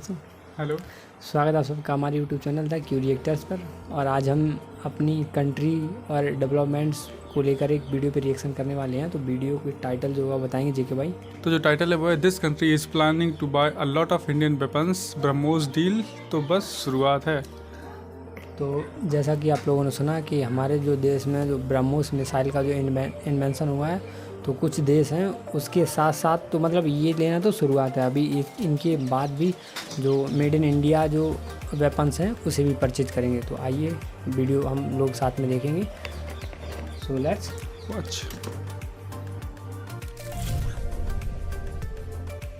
दोस्तों, हेलो। स्वागत है आप सबका हमारे यूट्यूब चैनल था क्यू रिएक्टर्स पर। और आज हम अपनी कंट्री और डेवलपमेंट्स को लेकर एक वीडियो पे रिएक्शन करने वाले हैं। तो वीडियो के टाइटल जो होगा बताएंगे जेके भाई। तो जो टाइटल है वो है this country is planning to buy a lot of Indian weapons, BrahMos deal. तो बस शुरुआत है। तो जैसा कि आप लोगों ने सुना कि हमारे जो देश में जो ब्रह्मोस मिसाइल का जो इन्वेंशन हुआ है, तो कुछ देश हैं उसके साथ साथ तो मतलब ये लेना तो शुरुआत है। अभी इनके बाद भी जो मेड इन इंडिया जो वेपन्स हैं उसे भी परचेज करेंगे। तो आइए वीडियो हम लोग साथ में देखेंगे। So let's watch.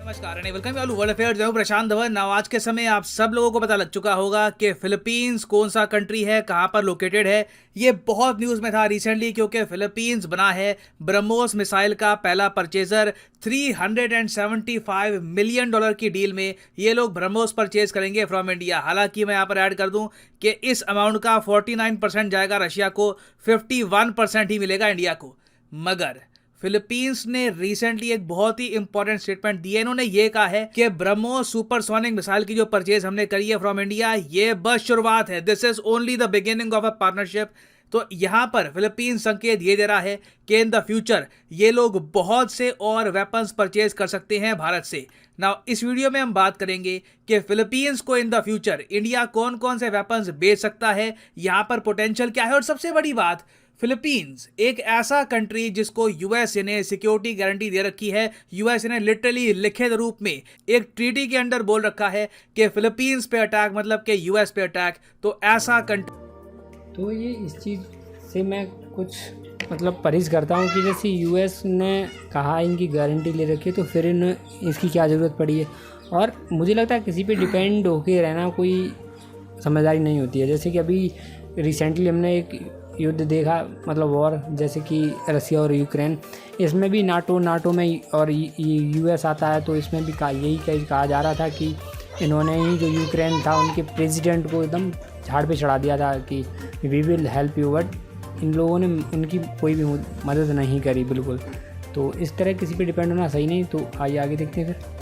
नमस्कार and welcome to world affairs. मैं हूं प्रशांत धवन। नाउ आज के समय आप सब लोगों को पता लग चुका होगा कि फिलीपींस कौन सा कंट्री है, कहां पर लोकेटेड है। ये बहुत न्यूज में था रिसेंटली क्योंकि फिलीपींस बना है ब्रह्मोस मिसाइल का पहला परचेजर। $375 मिलियन की डील में ये लोग ब्रह्मोस परचेज करेंगे फ्रॉम इंडिया। हालांकि मैं यहाँ पर ऐड कर दूं कि इस अमाउंट का 49% जाएगा रशिया को, 51% ही मिलेगा इंडिया को। मगर फिलीपींस ने रिसेंटली एक बहुत ही इंपॉर्टेंट स्टेटमेंट दी है। इन्होंने ये कहा है कि ब्रह्मोस सुपरसोनिक मिसाइल की जो परचेज हमने करी है फ्रॉम इंडिया, ये बस शुरुआत है। This is only the beginning of a partnership. तो यहां पर फिलीपींस संकेत ये दे रहा है कि इन द फ्यूचर ये लोग बहुत से और वेपन्स परचेज कर सकते हैं भारत से। नाउ इस वीडियो में हम बात करेंगे कि फिलीपींस को इन द फ्यूचर इंडिया कौन कौन से वेपन्स बेच सकता है, यहां पर पोटेंशियल क्या है, और सबसे बड़ी बात, फिलीपींस एक ऐसा कंट्री जिसको यूएसए ने सिक्योरिटी गारंटी दे रखी है। यूएसए ने लिटरली लिखित रूप में एक ट्रीटी के अंडर बोल रखा है कि फिलीपींस पे अटैक मतलब कि यूएस पे अटैक। तो ऐसा कंट्री, तो ये इस चीज़ से मैं कुछ मतलब परहेज करता हूँ कि जैसे यूएस ने कहा इनकी गारंटी ले रखी है, तो फिर इसकी क्या ज़रूरत पड़ी है। और मुझे लगता है किसी पे डिपेंड होके रहना कोई समझदारी नहीं होती है। जैसे कि अभी रिसेंटली हमने एक युद्ध देखा, मतलब वॉर, जैसे कि रसिया और यूक्रेन। इसमें भी नाटो में और यूएस आता है। तो इसमें भी यही कहा जा रहा था कि इन्होंने ही जो यूक्रेन था उनके प्रेसिडेंट को एकदम झाड़ पे चढ़ा दिया था कि we will help you, but इन लोगों ने उनकी कोई भी मदद नहीं करी बिल्कुल। तो इस तरह किसी पे डिपेंड होना सही नहीं। तो आइए आगे देखते हैं फिर।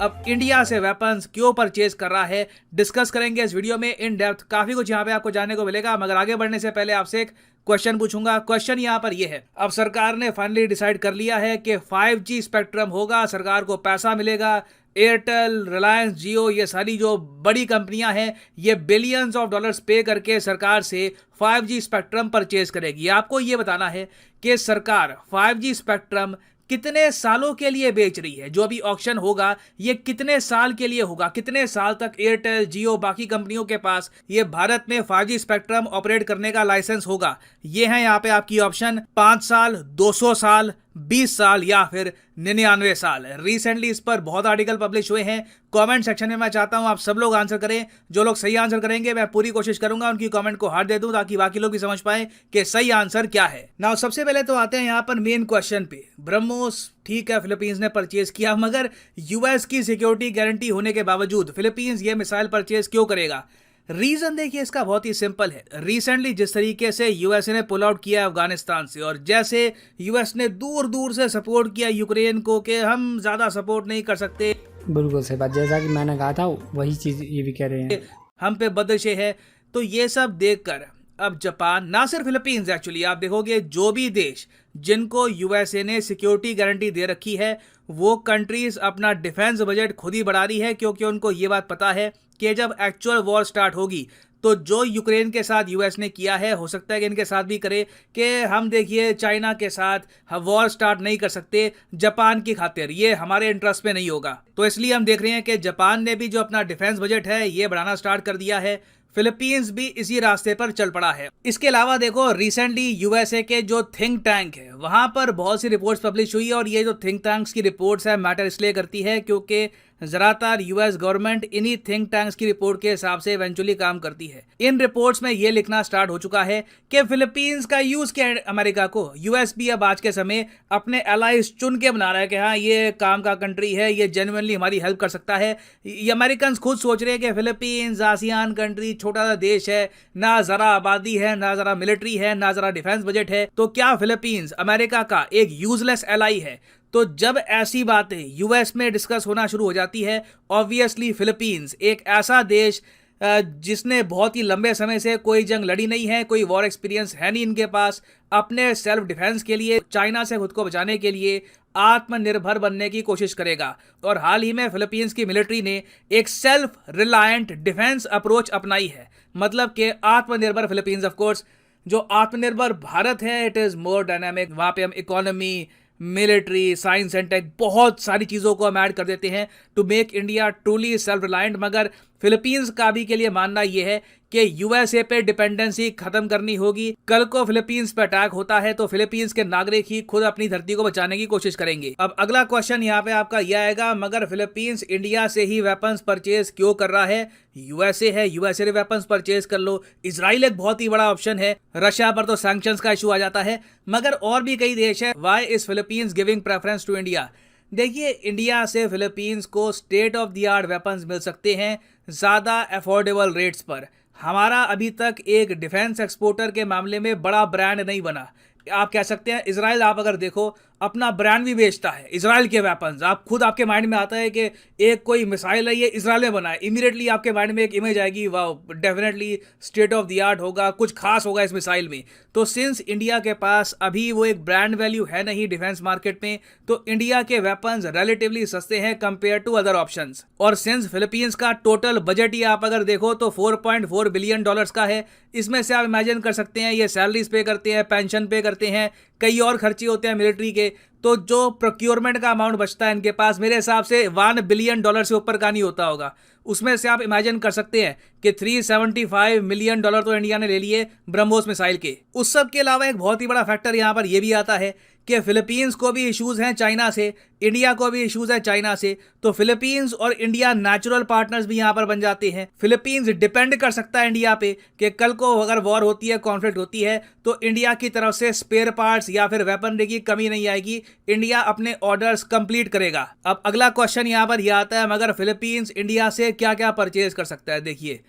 अब इंडिया से वेपन्स क्यों परचेज कर रहा है, डिस्कस करेंगे इस वीडियो में इन डेप्थ। काफी कुछ यहाँ पे आपको जानने को मिलेगा। मगर आगे बढ़ने से पहले आपसे एक क्वेश्चन पूछूंगा। क्वेश्चन यहाँ पर यह है, अब सरकार ने फाइनली डिसाइड कर लिया है कि 5G स्पेक्ट्रम होगा, सरकार को पैसा मिलेगा। एयरटेल, रिलायंस, जियो, ये सारी जो बड़ी कंपनियां हैं ये बिलियंस ऑफ डॉलर्स पे करके सरकार से 5G स्पेक्ट्रम परचेज करेगी। आपको ये बताना है कि सरकार 5G स्पेक्ट्रम कितने सालों के लिए बेच रही है। जो अभी ऑक्शन होगा ये कितने साल के लिए होगा, कितने साल तक एयरटेल, जियो, बाकी कंपनियों के पास ये भारत में 5G स्पेक्ट्रम ऑपरेट करने का लाइसेंस होगा। ये है यहाँ पे आपकी ऑप्शन, 5 साल, 200 साल, 20 साल या फिर 99 साल। रिसेंटली इस पर बहुत आर्टिकल पब्लिश हुए हैं। कमेंट सेक्शन में मैं चाहता हूं आप सब लोग आंसर करें। जो लोग सही आंसर करेंगे मैं पूरी कोशिश करूंगा उनकी कमेंट को हार्ट दे दूं ताकि बाकी लोग भी समझ पाए कि सही आंसर क्या है। नाउ सबसे पहले तो आते हैं यहां पर मेन क्वेश्चन पे। ब्रह्मोस ठीक है फिलीपींस ने परचेज किया, मगर यूएस की सिक्योरिटी गारंटी होने के बावजूद फिलीपींस ये मिसाइल परचेज क्यों करेगा? रीजन देखिए इसका बहुत ही सिंपल है। रिसेंटली जिस तरीके से यूएसए ने पुल आउट किया अफगानिस्तान से, और जैसे यूएस ने दूर दूर से सपोर्ट किया यूक्रेन को कि हम ज्यादा सपोर्ट नहीं कर सकते, बिल्कुल सही बात, जैसा कि मैंने कहा था वही चीज़ ये भी कह रहे हैं, हम पे बदशे है। तो ये सब देखकर अब जापान, ना सिर्फ फिलीपींस, एक्चुअली आप देखोगे जो भी देश जिनको यूएसए ने सिक्योरिटी गारंटी दे रखी है वो कंट्रीज अपना डिफेंस बजट खुद ही बढ़ा रही है, क्योंकि उनको ये बात पता है कि जब एक्चुअल वॉर स्टार्ट होगी तो जो यूक्रेन के साथ यूएस ने किया है हो सकता है कि इनके साथ भी करे। कि हम देखिए चाइना के साथ हम वॉर स्टार्ट नहीं कर सकते जापान की खातिर, ये हमारे इंटरेस्ट में नहीं होगा। तो इसलिए हम देख रहे हैं कि जापान ने भी जो अपना डिफेंस बजट है ये बढ़ाना स्टार्ट कर दिया है। फिलीपींस भी इसी रास्ते पर चल पड़ा है। इसके अलावा देखो रिसेंटली यूएसए के जो थिंक टैंक है वहां पर बहुत सी रिपोर्ट्स पब्लिश हुई, और ये जो थिंक टैंक्स की रिपोर्ट्स है मैटर इसलिए करती है क्योंकि ज़्यादातर यूएस गवर्नमेंट इन्हीं थिंक टैंक्स की रिपोर्ट के हिसाब से इवेंचुअली काम करती है। इन रिपोर्ट्स में यह लिखना स्टार्ट हो चुका है कि फिलीपींस का यूज किया अमेरिका को। यूएस भी अब आज के समय अपने एलाइज चुन के बना रहा है कि हाँ ये काम का कंट्री है, ये जेन्युइनली हमारी हेल्प कर सकता है। ये अमेरिकन खुद सोच रहे हैं कि फिलीपींस आसियान कंट्री, छोटा सा देश है, ना जरा आबादी है, ना जरा मिलिट्री है, ना जरा डिफेंस बजट है, तो क्या फिलीपींस अमेरिका का एक यूजलेस एलाई है? तो जब ऐसी बातें यूएस में डिस्कस होना शुरू हो जाती है, ऑब्वियसली फिलीपींस एक ऐसा देश जिसने बहुत ही लंबे समय से कोई जंग लड़ी नहीं है, कोई वॉर एक्सपीरियंस है नहीं इनके पास, अपने सेल्फ डिफेंस के लिए, चाइना से खुद को बचाने के लिए आत्मनिर्भर बनने की कोशिश करेगा। और हाल ही में फिलीपींस की मिलिट्री ने एक सेल्फ रिलायंट डिफेंस अप्रोच अपनाई है, मतलब कि आत्मनिर्भर फिलीपींस। ऑफ कोर्स जो आत्मनिर्भर भारत है, इट इज़ मोर डायनामिक। वहाँ पे हम economy, military, science and tech, बहुत सारी चीज़ों को हम ऐड कर देते हैं to make India truly self reliant. मगर फिलीपींस का भी के लिए मानना यह है कि यूएसए पे डिपेंडेंसी खत्म करनी होगी। कल को फिलीपींस पे अटैक होता है तो फिलीपींस के नागरिक ही खुद अपनी धरती को बचाने की कोशिश करेंगे। अब अगला क्वेश्चन यहाँ पे आपका यह आएगा, मगर फिलीपींस इंडिया से ही वेपन्स परचेज क्यों कर रहा है? यूएसए है, यूएसए से वेपन्स परचेज कर लो। इजराइल एक बहुत ही बड़ा ऑप्शन है, रशिया पर तो सैंक्शंस का इशू आ जाता है, मगर और भी कई देश है। Why is Philippines giving preference to India? देखिए, इंडिया से फिलीपींस को state of the art weapons मिल सकते हैं ज़्यादा अफोर्डेबल रेट्स पर। हमारा अभी तक एक डिफेंस एक्सपोर्टर के मामले में बड़ा ब्रांड नहीं बना। आप कह सकते हैं इजराइल, आप अगर देखो अपना ब्रांड भी बेचता है इजराइल के वेपन्स। आप खुद, आपके माइंड में आता है कि एक कोई मिसाइल है, ये इजराइल में बना है, इमीडिएटली आपके माइंड में एक इमेज आएगी, वाह definitely state of the art होगा, कुछ खास होगा इस मिसाइल में। तो सिंस इंडिया के पास अभी वो एक ब्रांड वैल्यू है नहीं डिफेंस मार्केट में, तो इंडिया के वेपन्स रिलेटिवली सस्ते हैं कंपेयर टू अदर ऑप्शंस। और सिंस फिलीपींस का टोटल बजट ही आप अगर देखो तो $4.4 बिलियन का है, इसमें से आप इमेजिन कर सकते हैं ये सैलरीज पे करते हैं, पेंशन पे करते हैं, कई और खर्चे होते हैं मिलिट्री के। तो जो प्रोक्योरमेंट का अमाउंट बचता है इनके पास, मेरे हिसाब से $1 बिलियन से ऊपर का नहीं होता होगा। उसमें से आप इमेजिन कर सकते हैं कि $375 मिलियन तो इंडिया ने ले लिए ब्रह्मोस मिसाइल के। उस सब के अलावा एक बहुत ही बड़ा फैक्टर यहाँ पर यह भी आता है कि फिलीपींस को भी इश्यूज हैं चाइना से, इंडिया को भी इश्यूज है चाइना से, तो फिलीपींस और इंडिया नेचुरल पार्टनर्स भी यहाँ पर बन जाते हैं। फिलीपींस डिपेंड कर सकता है इंडिया पे कि कल को अगर वॉर होती है, कॉन्फ्लिक्ट होती है, तो इंडिया की तरफ से स्पेयर पार्ट्स या फिर वेपनरी की कमी नहीं आएगी, इंडिया अपने ऑर्डर्स कंप्लीट करेगा। अब अगला क्वेश्चन यहाँ पर यह आता है, मगर फिलीपींस इंडिया से क्या क्या परचेज कर सकता है? देखिए,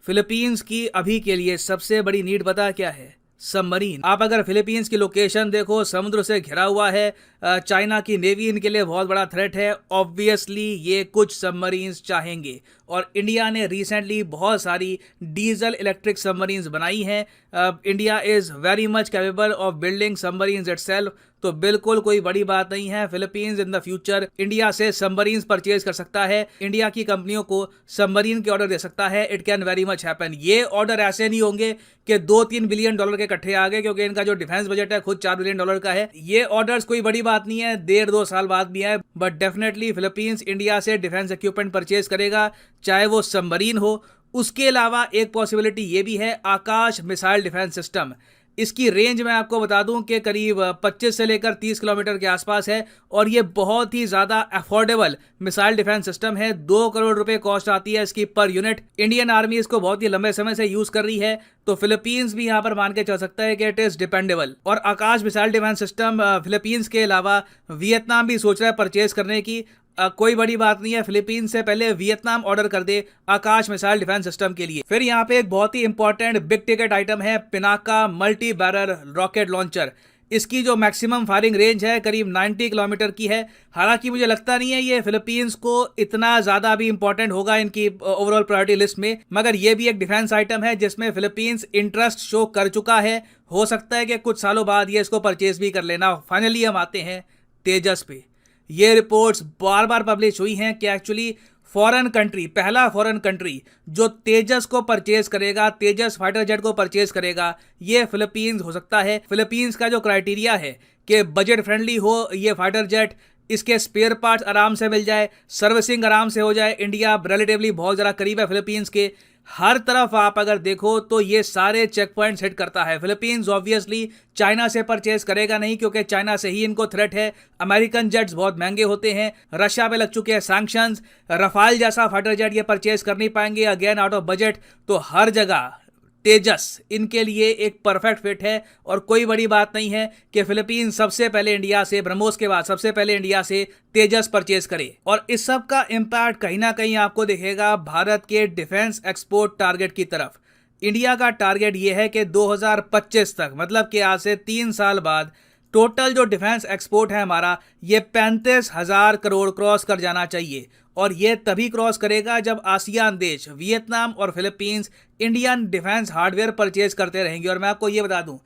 फिलीपींस की अभी के लिए सबसे बड़ी नीड पता क्या है? सबमरीन। आप अगर फिलीपींस की लोकेशन देखो, समुद्र से घिरा हुआ है, चाइना की नेवी इनके लिए बहुत बड़ा थ्रेट है। ऑब्वियसली ये कुछ सबमरीन्स चाहेंगे और इंडिया ने रिसेंटली बहुत सारी डीजल इलेक्ट्रिक सबमरीन्स बनाई हैं। India is very much capable of building submarines itself, तो बिल्कुल कोई बड़ी बात नहीं है। Philippines in the future India से सबमरीन्स परचेज कर सकता है, इंडिया की कंपनियों को सबमरीन के ऑर्डर दे सकता है। It can very much happen. ये ऑर्डर ऐसे नहीं होंगे कि $2-3 बिलियन के इकट्ठे आ गए, क्योंकि इनका जो डिफेंस बजट है खुद $4 बिलियन का है। ये ऑर्डर्स कोई बड़ी बात नहीं है, 1.5-2 साल बाद भी आए, बट डेफिनेटली फिलीपींस इंडिया से डिफेंस इक्विपमेंट परचेज करेगा, चाहे वो सबमरीन हो। उसके अलावा एक पॉसिबिलिटी ये भी है, आकाश मिसाइल डिफेंस सिस्टम। इसकी रेंज मैं आपको बता दूं कि करीब 25 से लेकर 30 किलोमीटर के आसपास है और ये बहुत ही ज़्यादा अफोर्डेबल मिसाइल डिफेंस सिस्टम है। 2 करोड़ रुपए कॉस्ट आती है इसकी पर यूनिट। इंडियन आर्मी इसको बहुत ही लंबे समय से यूज़ कर रही है, तो फिलीपींस भी यहाँ पर मान के चल सकता है कि इट इज़ डिपेंडेबल। और आकाश मिसाइल डिफेंस सिस्टम फिलीपींस के अलावा वियतनाम भी सोच रहा है परचेज करने की। कोई बड़ी बात नहीं है, फिलीपींस से पहले वियतनाम ऑर्डर कर दे आकाश मिसाइल डिफेंस सिस्टम के लिए। फिर यहाँ पे एक बहुत ही इंपॉर्टेंट बिग टिकट आइटम है Pinaka multi barrel rocket launcher. इसकी जो मैक्सिमम फायरिंग रेंज है करीब 90 किलोमीटर की है। हालांकि मुझे लगता नहीं है ये फिलीपींस को इतना ज़्यादा भी इंपॉर्टेंट होगा इनकी ओवरऑल प्रायोरिटी लिस्ट में, मगर ये भी एक डिफेंस आइटम है जिसमें फिलीपींस इंटरेस्ट शो कर चुका है। हो सकता है कि कुछ सालों बाद ये इसको परचेज भी कर लेना। फाइनली हम आते हैं तेजस पे। ये रिपोर्ट्स बार बार पब्लिश हुई हैं कि एक्चुअली फॉरेन कंट्री, पहला फॉरेन कंट्री जो तेजस को परचेज करेगा, तेजस फाइटर जेट को परचेज करेगा, ये फिलीपींस हो सकता है। फिलीपींस का जो क्राइटेरिया है कि बजट फ्रेंडली हो ये फाइटर जेट, इसके स्पेयर पार्ट्स आराम से मिल जाए, सर्विसिंग आराम से हो जाए। इंडिया रिलेटिवली बहुत ज़्यादा करीब है फिलीपींस के, हर तरफ आप अगर देखो तो ये सारे चेक पॉइंट्स हिट करता है। फिलीपींस ऑब्वियसली चाइना से परचेज करेगा नहीं, क्योंकि चाइना से ही इनको थ्रेट है। अमेरिकन जेट्स बहुत महंगे होते हैं, रशिया पे लग चुके हैं सैंक्शंस, रफाल जैसा फाइटर जेट ये परचेज कर नहीं पाएंगे, अगेन आउट ऑफ बजट। तो हर जगह तेजस इनके लिए एक परफेक्ट फिट है और कोई बड़ी बात नहीं है कि फिलीपींस सबसे पहले इंडिया से, ब्रह्मोस के बाद सबसे पहले इंडिया से तेजस परचेज करे। और इस सब का इम्पैक्ट कहीं ना कहीं आपको दिखेगा भारत के डिफेंस एक्सपोर्ट टारगेट की तरफ। इंडिया का टारगेट ये है कि 2025 तक, मतलब कि आज से 3 साल बाद टोटल जो डिफेंस एक्सपोर्ट है हमारा ये 35,000 करोड़ क्रॉस कर जाना चाहिए, और ये तभी क्रॉस करेगा जब आसियान देश वियतनाम और Philippines Indian defence hardware purchase करते रहेंगे। और मैं आपको ये बता दूं,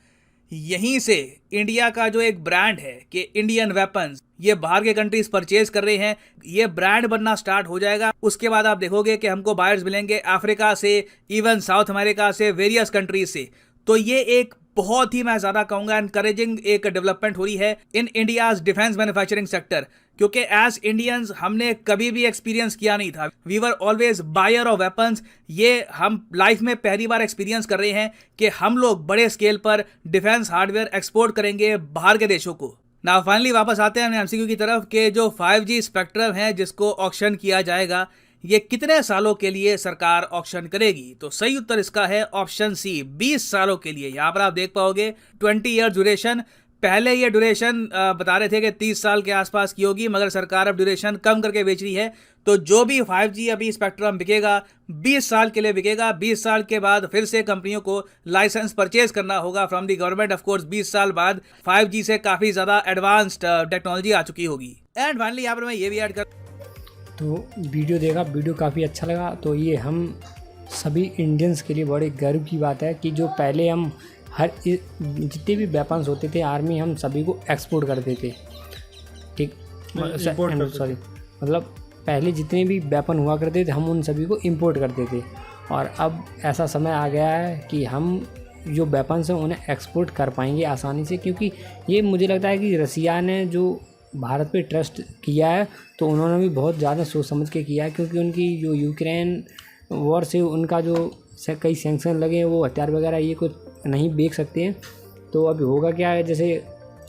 यहीं से इंडिया का जो एक ब्रांड है कि इंडियन वेपन्स ये बाहर के कंट्रीज परचेज कर रहे हैं, ये ब्रांड बनना स्टार्ट हो जाएगा। उसके बाद आप देखोगे कि हमको बायर्स मिलेंगे अफ्रीका से, इवन साउथ अमेरिका से, वेरियस कंट्रीज से। तो ये एक बहुत ही, मैं ज्यादा कहूंगा, एनकरेजिंग एक डेवलपमेंट हो रही है in India's defence manufacturing sector, क्योंकि एज इंडियंस हमने कभी भी एक्सपीरियंस किया नहीं था। We were always buyer of weapons. ये हम लाइफ में पहली बार एक्सपीरियंस कर रहे हैं कि हम लोग बड़े स्केल पर डिफेंस हार्डवेयर एक्सपोर्ट करेंगे बाहर के देशों को। ना फाइनली वापस आते हैं एमसीक्यू की तरफ कि जो 5G स्पेक्ट्रम है जिसको ऑक्शन किया जाएगा, ये कितने सालों के लिए सरकार ऑक्शन करेगी? तो सही उत्तर इसका है ऑप्शन सी, 20 सालों के लिए। यहाँ पर आप देख पाओगे 20 ईयर ड्यूरेशन। पहले ये ड्यूरेशन बता रहे थे कि 30 साल के आसपास की होगी, मगर सरकार अब ड्यूरेशन कम करके बेच रही है। तो जो भी 5G अभी स्पेक्ट्रम बिकेगा 20 साल के लिए बिकेगा। 20 साल के बाद फिर से कंपनियों को लाइसेंस परचेज करना होगा from the government. Of course 20 साल बाद 5G से काफ़ी ज़्यादा एडवांस्ड टेक्नोलॉजी आ चुकी होगी। एंड फाइनली यहाँ पर मैं ये भी ऐड कर, तो वीडियो देखा, वीडियो काफ़ी अच्छा लगा। तो ये हम सभी इंडियंस के लिए बड़े गर्व की बात है कि जो पहले हम जितने भी वेपन्स होते थे आर्मी, हम सभी को एक्सपोर्ट करते थे, ठीक, सॉरी, मतलब पहले जितने भी वेपन हुआ करते थे हम उन सभी को इंपोर्ट करते थे। और अब ऐसा समय आ गया है कि हम जो वेपन्स हैं उन्हें एक्सपोर्ट कर पाएंगे आसानी से, क्योंकि ये मुझे लगता है कि रसिया ने जो भारत पे ट्रस्ट किया है तो उन्होंने भी बहुत ज़्यादा सोच समझ के किया है, क्योंकि उनकी जो यूक्रेन वॉर से उनका जो कई सैंक्शन लगे हैं, वो हथियार वगैरह ये कुछ नहीं बेच सकते हैं। तो अभी होगा क्या है, जैसे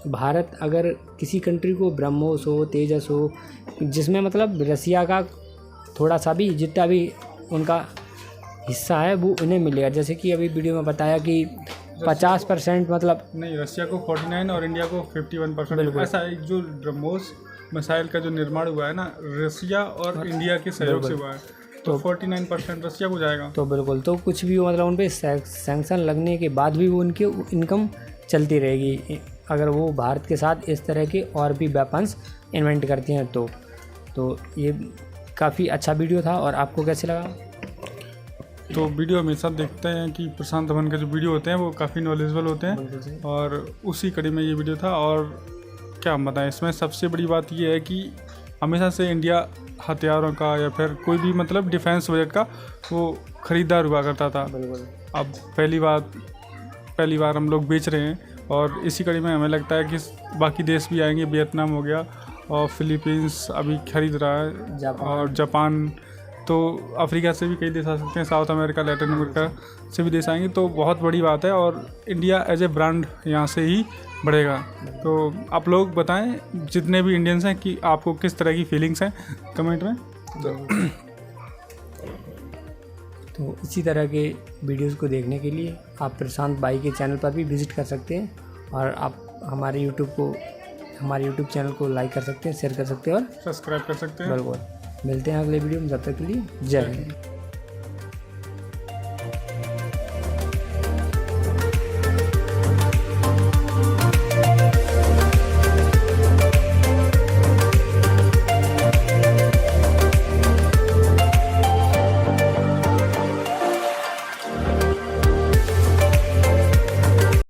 भारत अगर किसी कंट्री को ब्रह्मोस हो, तेजस हो, जिसमें मतलब रसिया का थोड़ा सा भी जितना भी उनका हिस्सा है वो उन्हें मिलेगा। जैसे कि अभी वीडियो में बताया कि 50% मतलब नहीं, रसिया को 49 और इंडिया को 51%। ऐसा है, जो ब्रह्मोस मिसाइल का जो निर्माण हुआ है ना, रसिया और इंडिया के सहयोग से हुआ है, तो 49% रसिया को जाएगा। तो बिल्कुल, तो कुछ भी मतलब उन पर सैंक्शन लगने के बाद भी वो उनकी इनकम चलती रहेगी अगर वो भारत के साथ इस तरह के और भी वेपन्स इन्वेंट करती हैं। तो ये काफ़ी अच्छा वीडियो था। और आपको कैसे लगा? तो वीडियो हमेशा देखते हैं कि प्रशांत धवन के जो वीडियो होते हैं वो काफ़ी नॉलेजेबल होते हैं, और उसी कड़ी में ये वीडियो था। और क्या हम बताएं, इसमें सबसे बड़ी बात ये है कि हमेशा से इंडिया हथियारों का या फिर कोई भी मतलब डिफेंस बजट का वो खरीदार हुआ करता था। अब पहली बार हम लोग बेच रहे हैं, और इसी कड़ी में हमें लगता है कि बाकी देश भी आएंगे। वियतनाम हो गया और फिलीपींस अभी खरीद रहा है, और जापान, तो अफ्रीका से भी कई देश आ सकते हैं, साउथ अमेरिका, लैटिन अमेरिका से भी देश आएंगे। तो बहुत बड़ी बात है, और इंडिया एज ए ब्रांड यहाँ से ही बढ़ेगा। तो आप लोग बताएं जितने भी इंडियंस हैं कि आपको किस तरह की फीलिंग्स हैं कमेंट में। तो इसी तरह के वीडियोस को देखने के लिए आप प्रशांत भाई के चैनल पर भी विज़िट कर सकते हैं, और आप हमारे यूट्यूब चैनल को लाइक कर सकते हैं, शेयर कर सकते हैं और सब्सक्राइब कर सकते हैं। बिल्कुल। मिलते हैं अगले वीडियो में, जब तक के लिए जय हिंद।